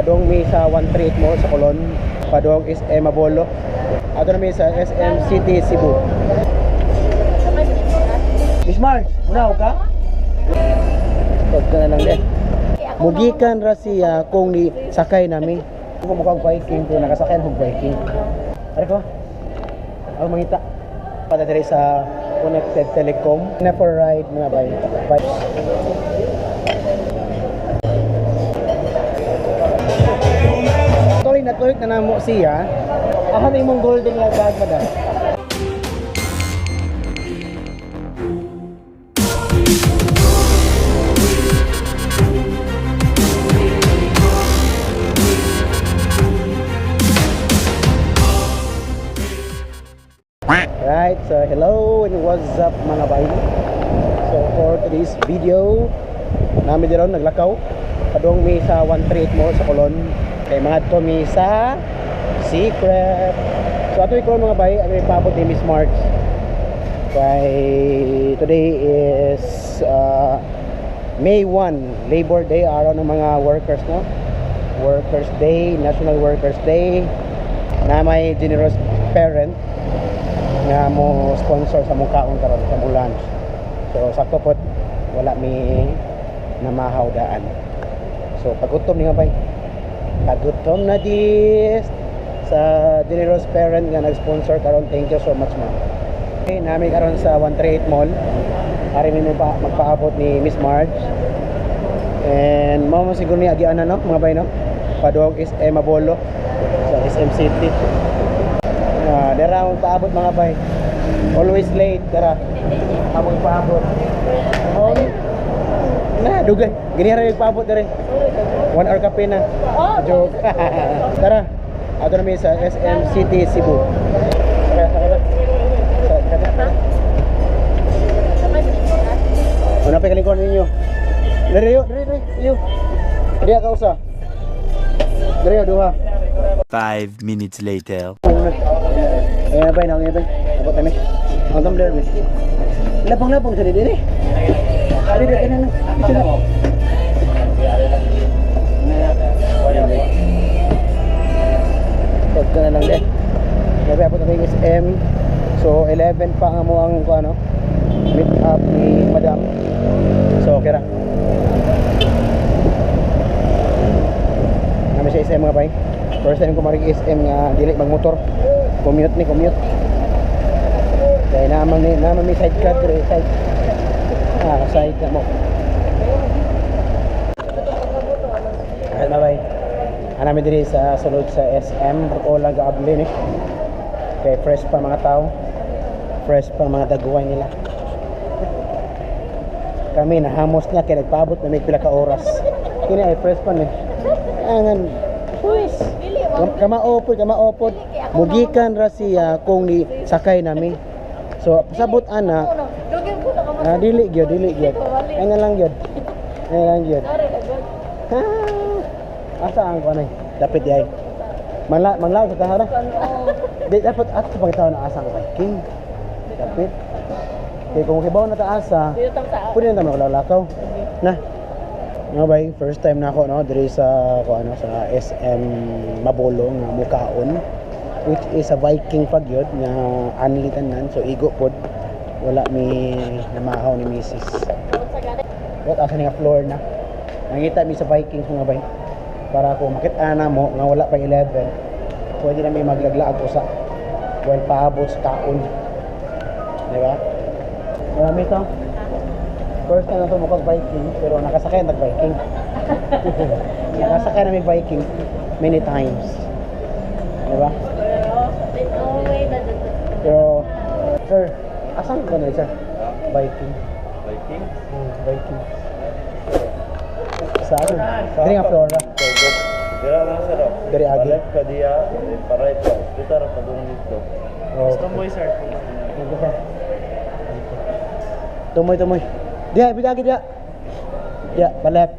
Padong mi sa 138 Mall sa Colon. Padong SM Mabolo. Ato na mi sa SM City Cebu. Miss Mars, unaw ka? Huwag ka na lang din. Mugikan ra siya kung ni sakay nami. Kung mukhang Viking ko, nakasakay ng Viking. Ano ko? Ako mangita. Pada diri sa Connected Telecom. Never ride mga bay. Tuloy na namo siya. Ako na imong golden lang bag madam. Right, so hello and what's up mga bay. So for today's video, namin din naglakaw. Padong mi sa 138 Mall sa Colon. Kay mga to mi sa Secret. So ato ikaw mga bay, ano ipabot ni Miss March. Kay today is May 1, Labor Day, araw ng mga workers, no? Workers Day, National Workers Day. Na may generous parent nga mo sponsor sa mong kaon karon sa mong lunch. So sakto po wala mi namahaw daan. So pagutom ni nga bay. Pagutom na dis sa generous parent nga nag-sponsor karon. Thank you so much ma'am. Okay, nami karon sa 138 Mall. Ari mi magpaabot ni Miss Marge. And mao siguro ni agian na no mga bay no. Padong is Mabolo sa SM City. Dara ang paabot mga bay. Always late, dara. Among paabot. Na, dugay. Ganyan rin paabot dere. 1 hour kape na. Joke. Tara. Ato namin sa SM City Cebu. Una pa kalingkon ninyo. Dere yo. Dere ka usa. Dere yo duha. 5 minutes later. Eh bay na ngebe. Abot kami. Ang tumbler ni. Lapang-lapang sa diri. Ari dito na. Ito na. Pag ka na lang din. Ngayon abot kami SM. So 11 pa nga mo ang ano, meet up ni Madam. So okay ra. Nami sa SM mga bay. First time ko marig SM nga dili magmotor. Commute. Kaya naman may side cut pero side. Side na mo. Ay bye. Anami diri sa sulod sa SM o lang gaabli ni. Kay fresh pa mga tao. Fresh pa mga daguan nila. Kami nahamos na kay nagpaabot na may pila ka oras. Kini ay fresh pa ni. Angan. Pues. Kamaopod. Mugikan ra siya kung ni sakay nami. So pasabot ana. Dili gyud. Ay nga lang gyud. Asa ang kanay? Dapat di ay. Manglaw sa tahara. Di dapat at sa pagtaw na asa ang Viking. Dapat. Kay kung kibaw na taasa. Pwede na tayo maglakaw. Na. Nga bay, first time na ako no diri sa sa SM Mabolo nga mukaon, which is a Viking pagyod nga anlitanan. So igo pod wala mi namahaw ni Mrs. What asa nga floor na. Nangita mi sa Viking nga bay. Para kung makita na mo nga wala pa 11, pwede na mi maglaglaag usa while paabot sa kaon. Di ba? Marami to. First time na ito mukhang Viking, pero nakasakay ng Viking. Nakasakay na may Viking many times. Diba? Pero, sir, asan ka na sir? Viking. Viking. Sa ano? Dari nga Flora. Dira lang sa daw. Dari agi. Balik ka diya, paray pa. Dito ra padung dito. Tumoy sir. Tumoy. Dia, bidagi dia. Ya, balap.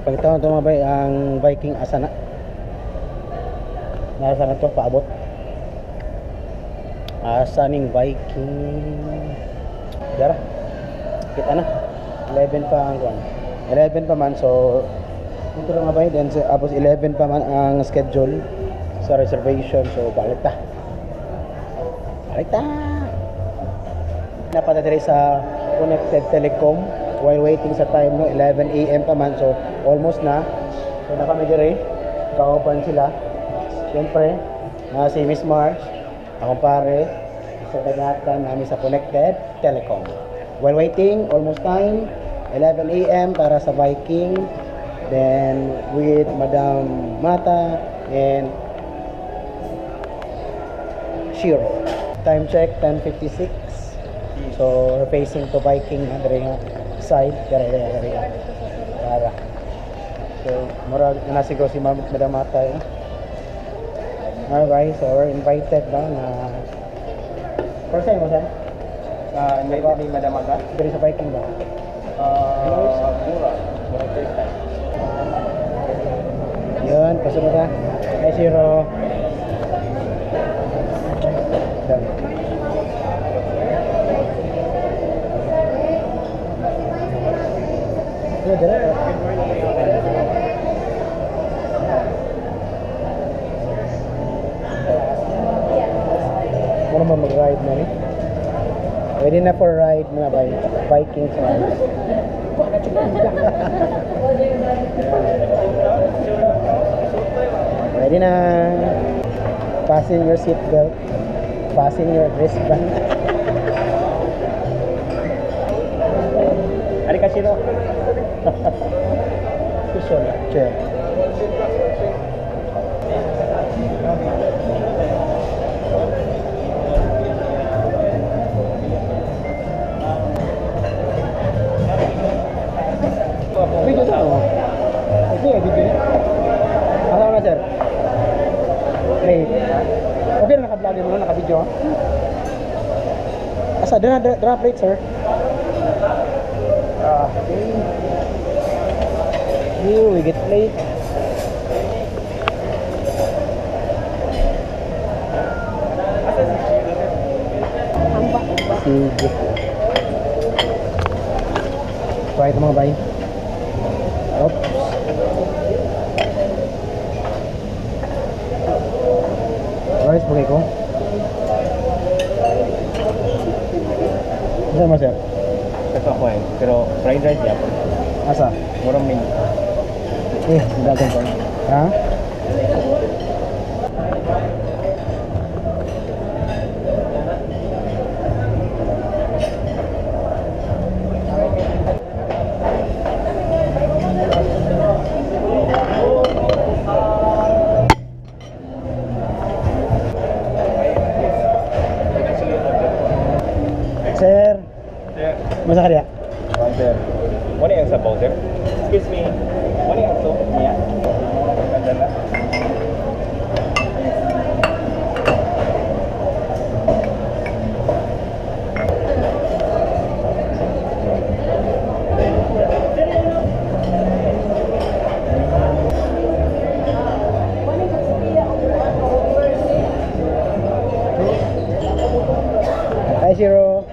Pagtaon to mabay ang Viking asa na. Nasa na to paabot. Asa ning Viking. Dara. Kita na. 11 pa ang kuan. 11 pa man, so Ito lang ba then tapos 11 pa man ang schedule sa reservation, so balik ta. Napadadiri sa Connected Telecom while waiting sa time no 11 AM pa man, so almost na. So na kami diri, kauban sila. Siyempre, na si Miss March, akong pare, sa dagatan namin sa Connected Telecom. While waiting, almost time, 11 AM para sa Viking. Then with Madam Mata and Shiro. Time check 10:56. So we're facing to Viking Andre side. Dari. Para. So murag na siguro si Madam Mata. Alright, so we're invited na first time mo sir? Invited ni Madam Aga? Dari sa Viking ba? Mura. Mura first time. Yun, pasunod na. Ay, Shiro. Dami. Ano ba mag-ride na rin? Pwede na for ride mga Vikings. Pwede na. Fasten your seatbelt. Fasten your wristband. Ari ka sino? Susun. Check. Video na ako. Ito yung video niya. Asama na sir? Wait. Okay na naka-vlog mo na, naka-video ha? Asa, doon na drop rate sir. Okay. Here we get plate. Sige. Try ito mga bay. Oops. Rice boleh ko. Ano mo sir? Ito ko eh. Pero fried rice ya. Asa? Murang min. Dagan ko. Ha? Sir, Sir. masa ka dia? Sir. Ano yung sabaw, sir? Excuse me. Ano yung soup niya? Ganda na. Hi, Shiro.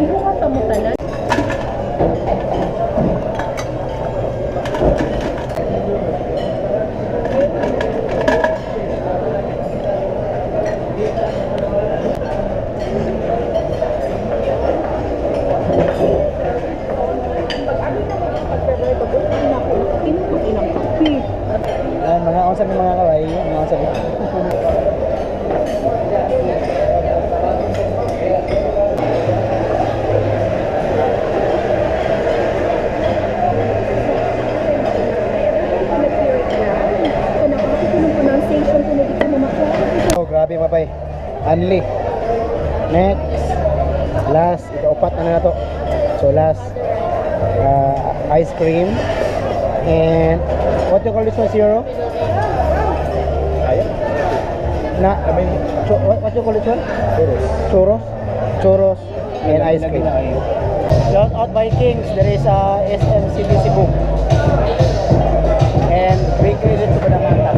Di ko nga tamutalan. Mga onsa ng mga kaway, mga onsa. Oh, grabe mapay. Unli. Next. Last, ika-upat na to. So last, ice cream. And what you call this one, Zero? Ayun. Na, what you call this one? Churros. Churros. Churros and ice cream. Shout out Vikings. There is a SMCB Cebu. And big credit to Badamanta.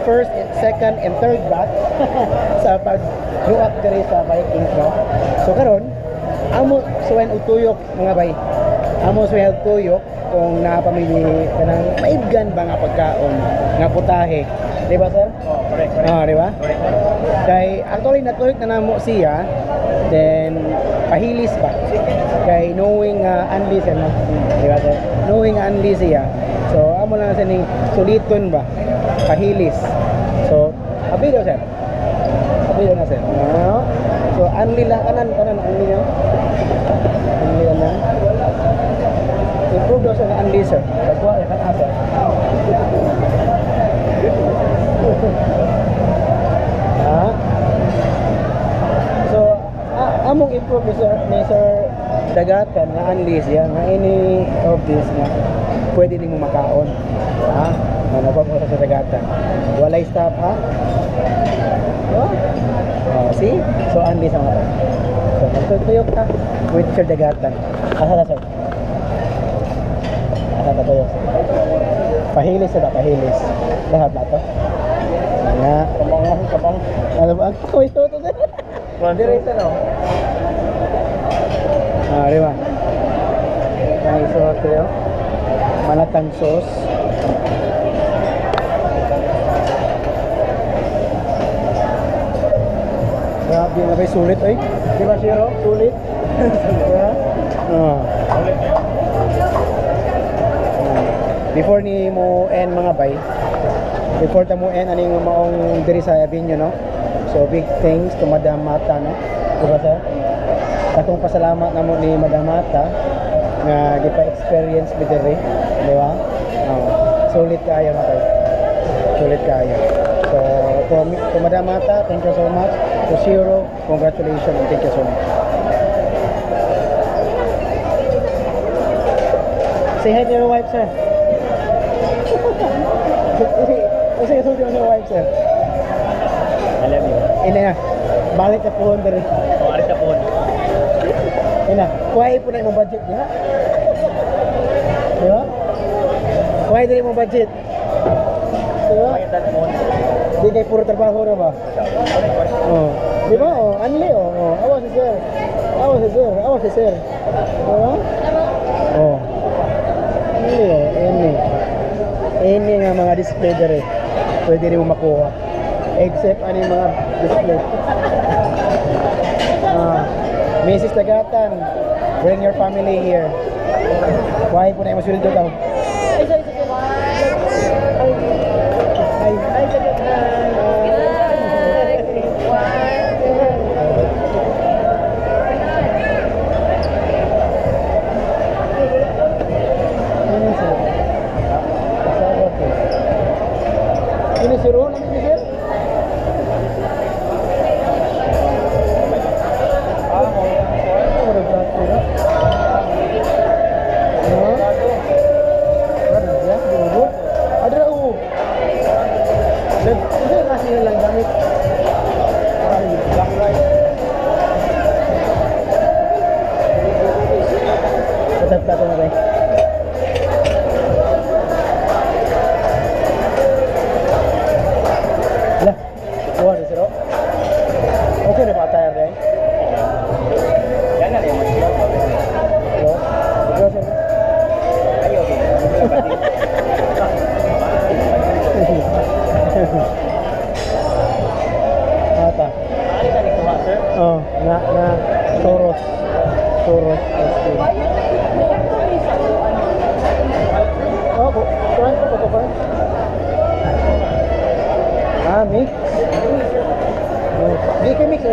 first, second, and third batch sa pag-luwak diri sa Vikings, no? So karon, amo suwayan og tuyok mga bay. Amo suwayan og tuyok kung napamili kanang maibgan ba nga pagkaon nga putahe. Di ba, sir? Oh, correct, correct. Ah, di ba? Correct. Kay actually natuyok na namo siya, then pahilis pa. Kay knowing unli siya, no? Di ba, sir? Knowing unli siya. So amo lang sa ning suliton ba? Pahilis. So abido, sir. Abido na, sir. No? So unli lang kanan unli no? Unli na. Improve daw sa unli, sir. Pagwa kan asa. Ha? So, among improve ni Sir Dagatan nga unleash yan, nga any of this nga pwede din mo makaon. Ha? Ano pa po sa Dagatan? Walay stop, ha? No? Oh, see? So, unleash ang mga. So, magtutuyok ka with Sir Dagatan. Asa na, sir? Asa na tuyok? Pahilis na, pahilis. Lahat na to. Nga, kabang. Ano ba? Ang ito, sir. Dire sa no? Ah, di ba? Ang sauce tayo. Malatang sauce. Grabe na ba sulit ay? Di ba, Shiro? Sulit? Diba? Oh. Before ni mo end mga bay, before ta mo end aning maong diri sa Avenue, no? So big thanks to Madam Mata, no? Diba, sir? Katong pasalamat namo ni Madam Mata nga gipa-experience mi diri, di ba? Sulit kaayo na kayo. Sulit kaayo. So to Madam Mata, thank you so much. To Shiro, congratulations and thank you so much. Say hi to your wife, sir. Say hi to your wife, sir. I love you. Ina na, balik na po diri. Oh, aris na po. Ina, kuhay po na yung budget niya. Di ba? Kuhay din yung budget. Di ba? Pakitan mo. Di kayo puro trabaho na ba? Oh. Di ba? Oh, anli oh. Oh. Awa si sir. Awa si sir. Awa si sir. Di ba? Oh. Anli oh. Ini nga mga display dere. Pwede rin mo makuha. Except ano yung mga display. Mrs. Dagatan, bring your family here. Why po na yung masuldo daw? Ay, Dagatan. Ini suruh nanti sir? Okay na ba tayo rin? Yan na rin. Hello? Hello, sir? Ayaw. Ata. Ano ka rin kuha, sir? Oh, na Soros. Soros. Oh, kuhan ko pa. Ah, mix? Di mix.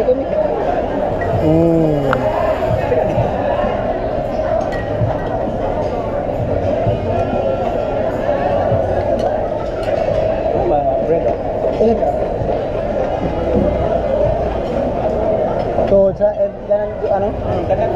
So, sa ano? Tagal.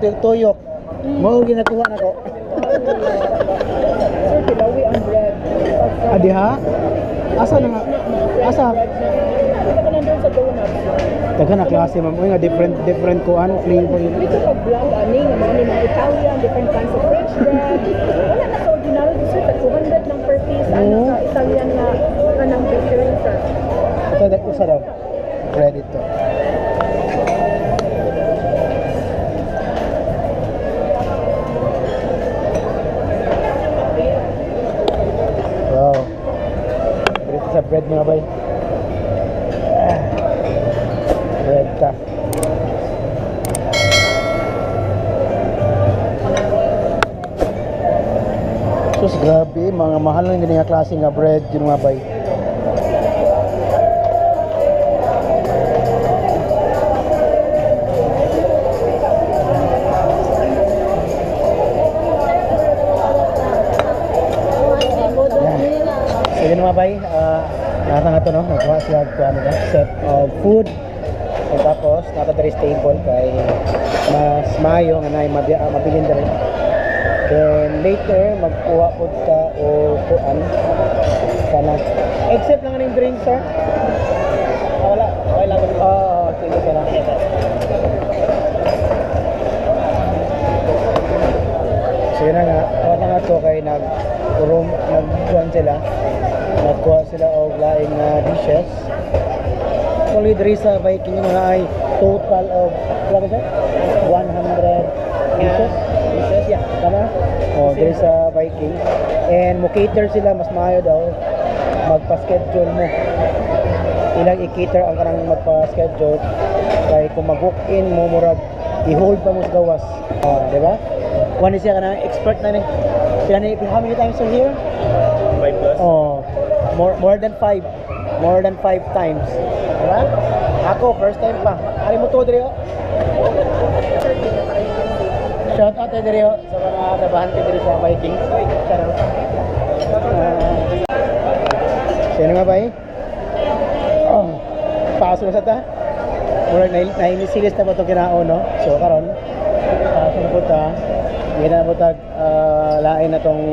og tuyok. Mao ginakuha nako. Sir, kilawi ang bread. Adi ha? Asa na nga? Asa? Ito ka nandun sa donuts. Daghan na klase ma'am. Uy nga different kuan flavor. Dito ka brand ani nga mga mga Italian, different kinds of French bread. Wala na sa ordinary dessert, 200 lang per piece. Ano sa Italian na kanang bakery sir. Ito dagko sa daw. Bread ito. Wow. Dito sa bread mga bay. Bread ka. Sus, grabe. Mga mahal lang din nga klase nga bread. Yun mga bay. Sige mga bay, nasa nga ito no, nagkuha siya ano ba, set of food. And tapos, nata there is table kay mas mayo nga na mabilin rin. Then later, magkuha po ka o kuan kana. Except lang ng drink, sir. Wala, okay lang. Oo, sige ka lang. Sige na nga, kuha na nga ito kay nagkuhan sila. Nagkuha sila og laing dishes. Actually, diri sa Viking mga ay total of, wala ka 100 dishes? Dishes, yeah. Tama? O, diri sa Viking. And mo cater sila, mas maayo daw. Magpa-schedule mo. Ilang i-cater ang kanang magpa-schedule. Kaya kung mag-book in mo, murag, i-hold pa mo sa gawas. Diba? One is siya ka na, expert na ni. How many times are here? 5 plus. Oh, more than 5. More than 5 times. Diba? Ako, first time pa. Ari mo to, Drio. Shout out, Drio, sa mga trabahante dito sa Viking. Shout out. Sino nga ba eh? Oh, pasok na sa ta. Murag nainisilis na ba ito kinao, no? So, karon, pasok na po ta. Hindi na po tag lain na itong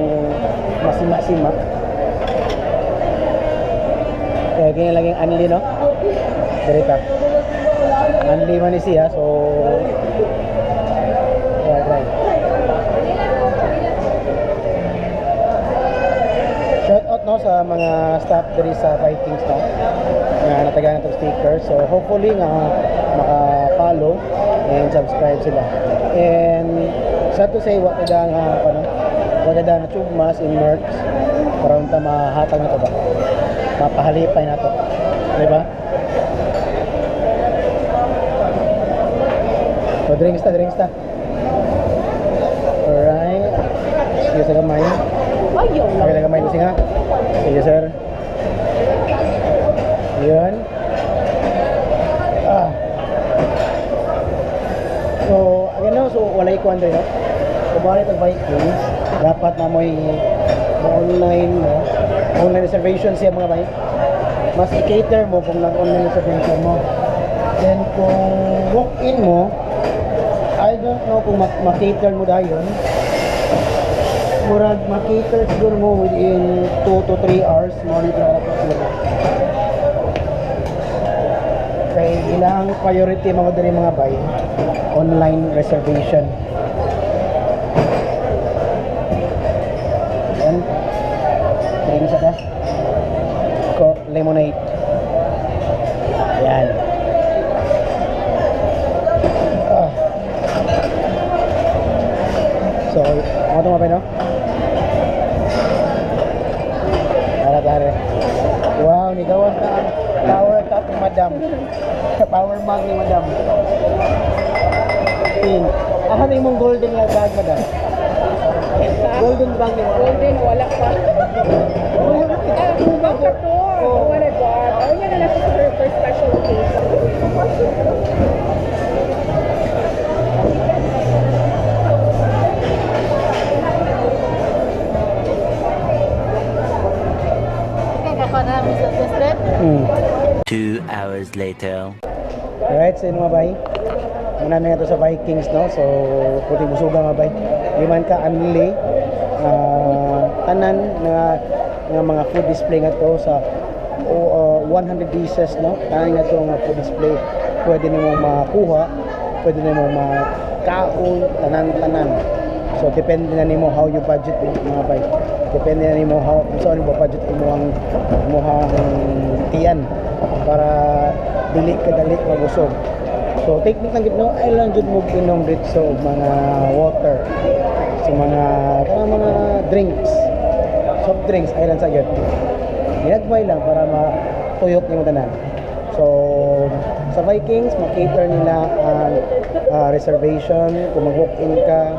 masima-sima. Kaya ganyan laging anli, no? Dirita. Anli man ni siya, so right. Shout out no sa mga staff diri sa Vikings no na natagaan ng sticker. So hopefully nga maka-follow and subscribe sila. And sad to say, wag kada nga wag chugmas in merch para unta mahatag na to ba. Mapahalipay na to. Di ba? So, drinks ta. Alright. Sige sa gamay. Ayaw lang. Okay na gamay mo nga. Sige, sir. Yun. So, again no, so walay kuan rin, no? Kung balik ang Vikings, dapat na mo'y online reservation siya mga bay. Mas i-cater mo kung nag-online reservation mo. Then kung walk-in mo, I don't know kung ma-cater mo dahil murag ma-cater siguro mo within 2 to 3 hours morning to siguro. Kaya ilang priority mga dali mga bay, online reservation. Yan. Tingin sa ta. Lemonade. Ayan. So, ako ito mapay, no? Tara. Wow, nigawas na ang power cup ni Madam. Power mug ni Madam. Aha na yung golden bag, Madam. Golden bag ni Madam. Golden, wala pa. Wala ba? Ayaw niya na lang sa for special occasion. Two hours later. Alright, so yun mga bay. manami nga to sa Vikings, no? So, puting busuga nga bay. Liman ka anli, tanan nga mga food display nga to sa 100 pieces, no? Tanan nga to nga food display. Pwede nimo makuha, pwede nimo makaon, tanan-tanan. So, depende na nimo how you budget mga bay. Depende na nimo how kung saan mo budget mo ang tiyan para dili ka dali mabusog. So technique lang gid no, ay lang jud mo inom dito og mga water. So mga drinks. Soft drinks ay lang sa gyud. Ginagmay lang para matuyok nimo tanan. So sa Vikings ma-cater nila ang reservation kung mag-walk-in ka,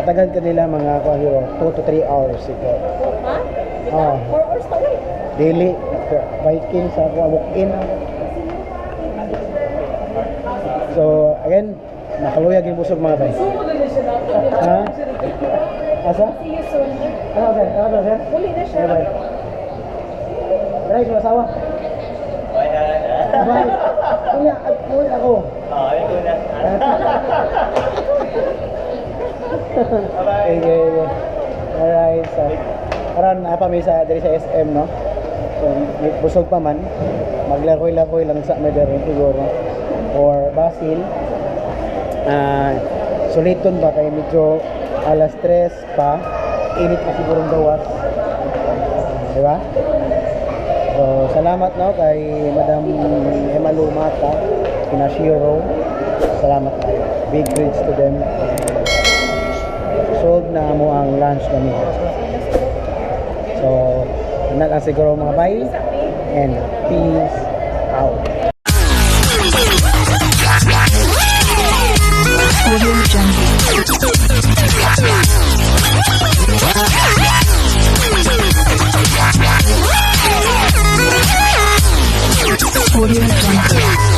matagal ka nila mga 2 to 3 hours siguro. Ha? 4 hours pa lang. Daily Viking sa walk-in. So again, nakaluyag yung busog mga guys. Ha? Asa? See you soon. Ano sir? Ano sir? Huli na siya. Bye. Right, masawa. Bye. Kuya, uwi ako. Ay ko na. Bye-bye. Okay. Alright, so karon apa may sa diri sa SM, no? So may busog pa man. Maglakoy-lakoy lang sa medero siguro or basil. Suliton ba kay medyo alas 3 pa. Init pa siguro ang gawas. Di ba? So, salamat no kay Madam Emma Lumata, kina Shiro. Salamat tayo. Big greets to them. Sold na mo ang lunch kami. So, yun na lang siguro mga bye and peace out. Audio Jungle. Audio Jungle.